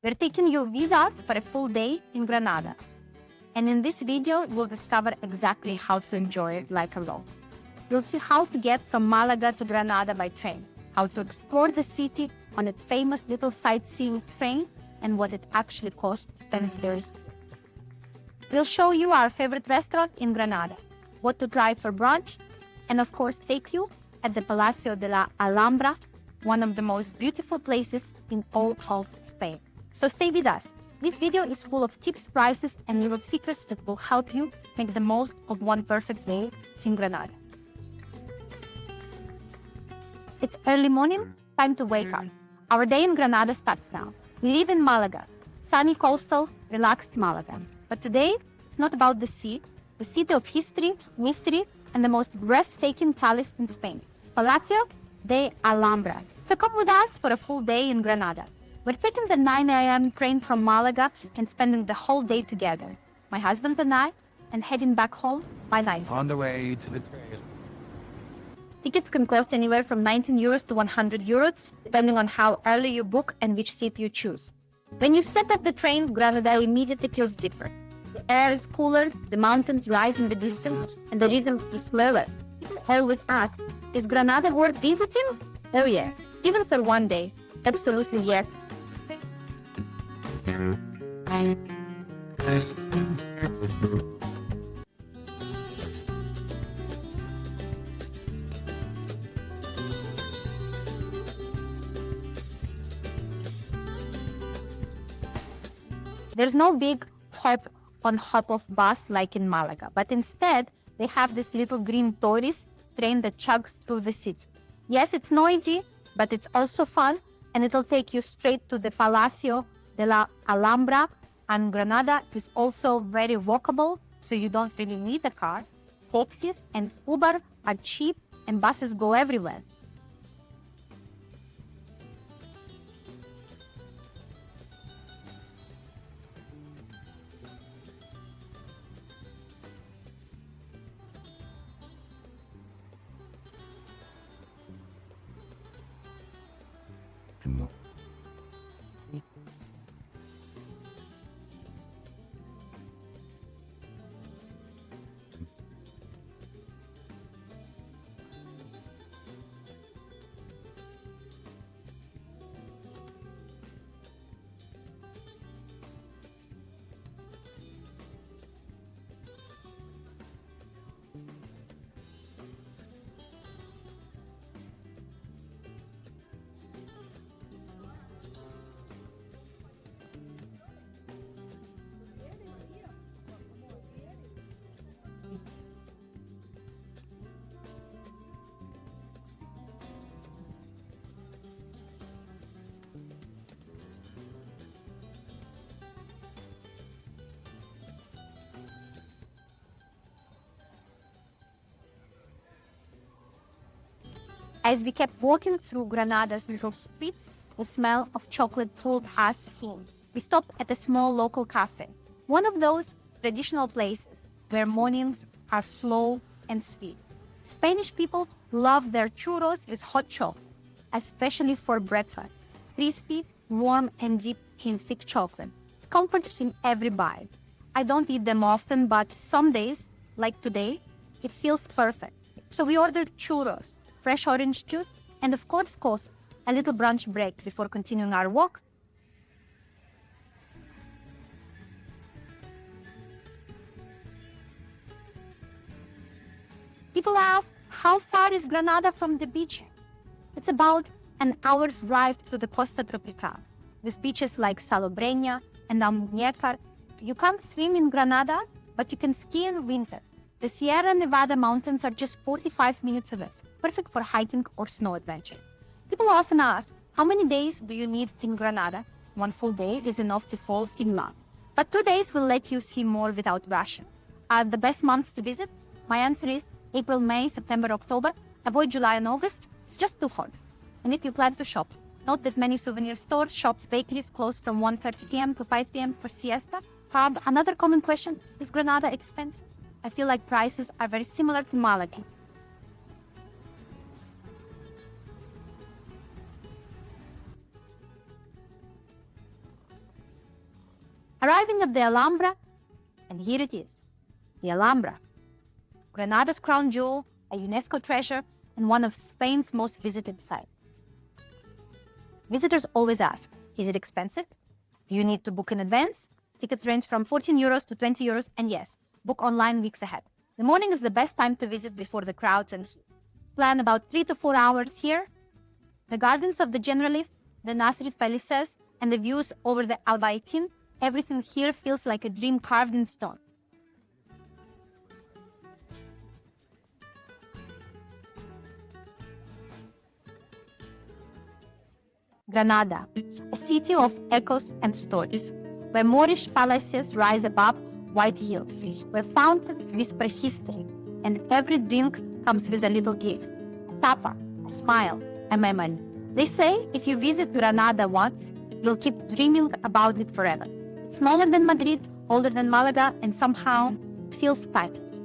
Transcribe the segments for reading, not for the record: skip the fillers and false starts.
We're taking you with us for a full day in Granada. And in this video, you'll discover exactly how to enjoy it like a local. You'll see how to get from Malaga to Granada by train, how to explore the city on its famous little sightseeing train, and what it actually costs to spend there. We'll show you our favorite restaurant in Granada, what to try for brunch, and of course take you at the Palacio de la Alhambra, one of the most beautiful places in all of Spain. So stay with us. This video is full of tips, prices, and little secrets that will help you make the most of one perfect day in Granada. It's early morning, time to wake up. Our day in Granada starts now. We live in Málaga, sunny coastal, relaxed Málaga. But today, it's not about the sea, the city of history, mystery, and the most breathtaking palace in Spain, Palacio de Alhambra. So come with us for a full day in Granada. We're taking the 9 a.m. train from Malaga and spending the whole day together, my husband and I, and heading back home by 9. On the way to the train. Tickets can cost anywhere from 19 euros to 100 euros, depending on how early you book and which seat you choose. When you step off the train, Granada immediately feels different. The air is cooler, the mountains rise in the distance, and the rhythm is slower. People always ask, is Granada worth visiting? Oh yeah, even for one day. Absolutely yes. There's no big hop-on-hop-off bus like in Malaga, but instead, they have this little green tourist train that chugs through the city. Yes, it's noisy, but it's also fun, and it'll take you straight to the Palacio de la Alhambra, and Granada is also very walkable, so you don't really need a car. Taxis and Uber are cheap, and buses go everywhere. As we kept walking through Granada's little streets, the smell of chocolate pulled us in. We stopped at a small local cafe, one of those traditional places where mornings are slow and sweet. Spanish people love their churros with hot chocolate, especially for breakfast. Crispy, warm, and deep in thick chocolate. It's comforting in every bite. I don't eat them often, but some days, like today, it feels perfect. So we ordered churros, fresh orange juice, and of course, a little brunch break before continuing our walk. People ask, how far is Granada from the beach? It's about an hour's drive to the Costa Tropical, with beaches like Salobreña and Almuñécar. You can't swim in Granada, but you can ski in winter. The Sierra Nevada mountains are just 45 minutes away, perfect for hiking or snow adventure. People often ask, how many days do you need in Granada? One full day is enough to fall in love. But 2 days will let you see more without rushing. Are the best months to visit? My answer is April, May, September, October. Avoid July and August. It's just too hot. And if you plan to shop, note that many souvenir stores, shops, bakeries close from 1:30 p.m. to 5 p.m. for siesta. Another common question, is Granada expensive? I feel like prices are very similar to Malaga. Arriving at the Alhambra, and here it is, the Alhambra, Granada's crown jewel, a UNESCO treasure, and one of Spain's most visited sites. Visitors always ask, is it expensive? Do you need to book in advance? Tickets range from 14 euros to 20 euros, and yes, book online weeks ahead. The morning is the best time to visit before the crowds and heat. Plan about 3 to 4 hours here. The gardens of the Generalif, the Nasrid Palaces, and the views over the Albaicin, everything here feels like a dream carved in stone. Granada, a city of echoes and stories, where Moorish palaces rise above white hills, where fountains whisper history, and every drink comes with a little gift, a tapa, a smile, a memory. They say if you visit Granada once, you'll keep dreaming about it forever. It's smaller than Madrid, older than Malaga, and somehow it feels timeless.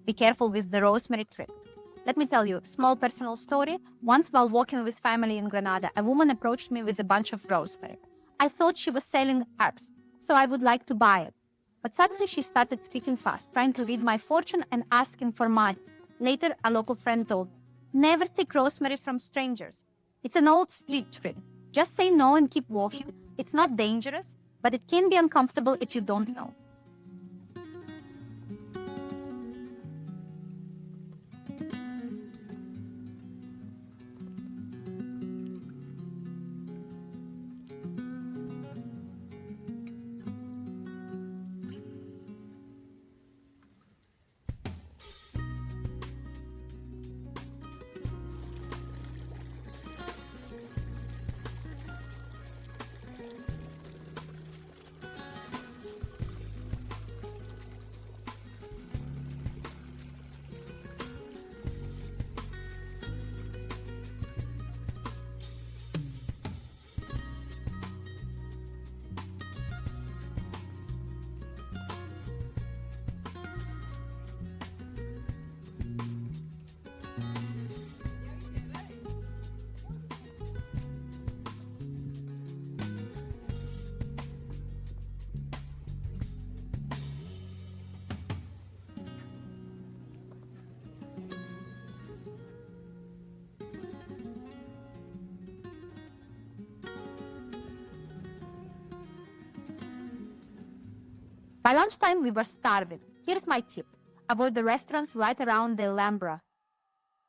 Be careful with the rosemary trip. Let me tell you a small personal story. Once while walking with family in Granada, a woman approached me with a bunch of rosemary. I thought she was selling herbs, so I would like to buy it. But suddenly she started speaking fast, trying to read my fortune and asking for money. Later, a local friend told me, never take rosemary from strangers. It's an old street trick. Just say no and keep walking. It's not dangerous, but it can be uncomfortable if you don't know. By lunchtime, we were starving. Here's my tip. Avoid the restaurants right around the Alhambra.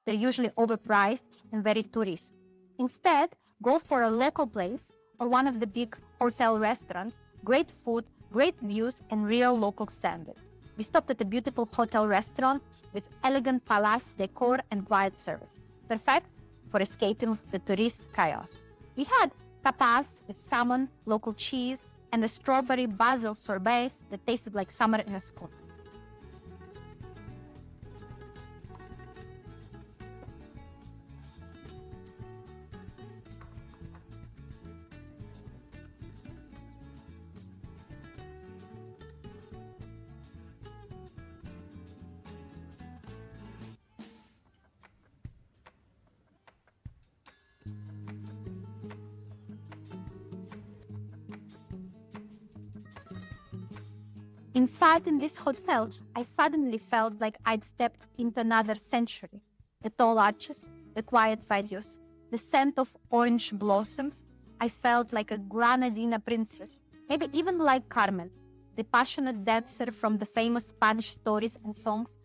They're usually overpriced and very tourist. Instead, go for a local place or one of the big hotel restaurants. Great food, great views, and real local standards. We stopped at a beautiful hotel restaurant with elegant palace decor and quiet service. Perfect for escaping the tourist chaos. We had tapas with salmon, local cheese, and a strawberry basil sorbet that tasted like summer in a spoon. Inside in this hotel, I suddenly felt like I'd stepped into another century. The tall arches, the quiet patios, the scent of orange blossoms. I felt like a Granadina princess, maybe even like Carmen, the passionate dancer from the famous Spanish stories and songs.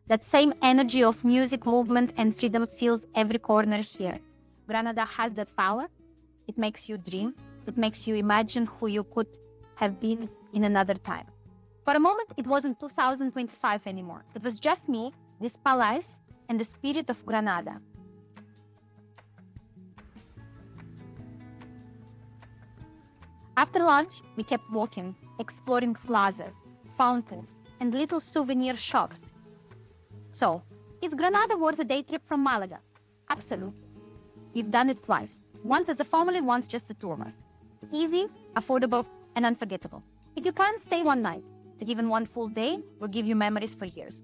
That same energy of music, movement, and freedom fills every corner here. Granada has that power. It makes you dream. It makes you imagine who you could have been in another time. For a moment, it wasn't 2025 anymore. It was just me, this palace, and the spirit of Granada. After lunch, we kept walking, exploring plazas, fountains, and little souvenir shops. So, is Granada worth a day trip from Malaga? Absolutely. We've done it twice. Once as a family, once just the two of us. It's easy, affordable, and unforgettable. If you can't stay one night, even one full day will give you memories for years.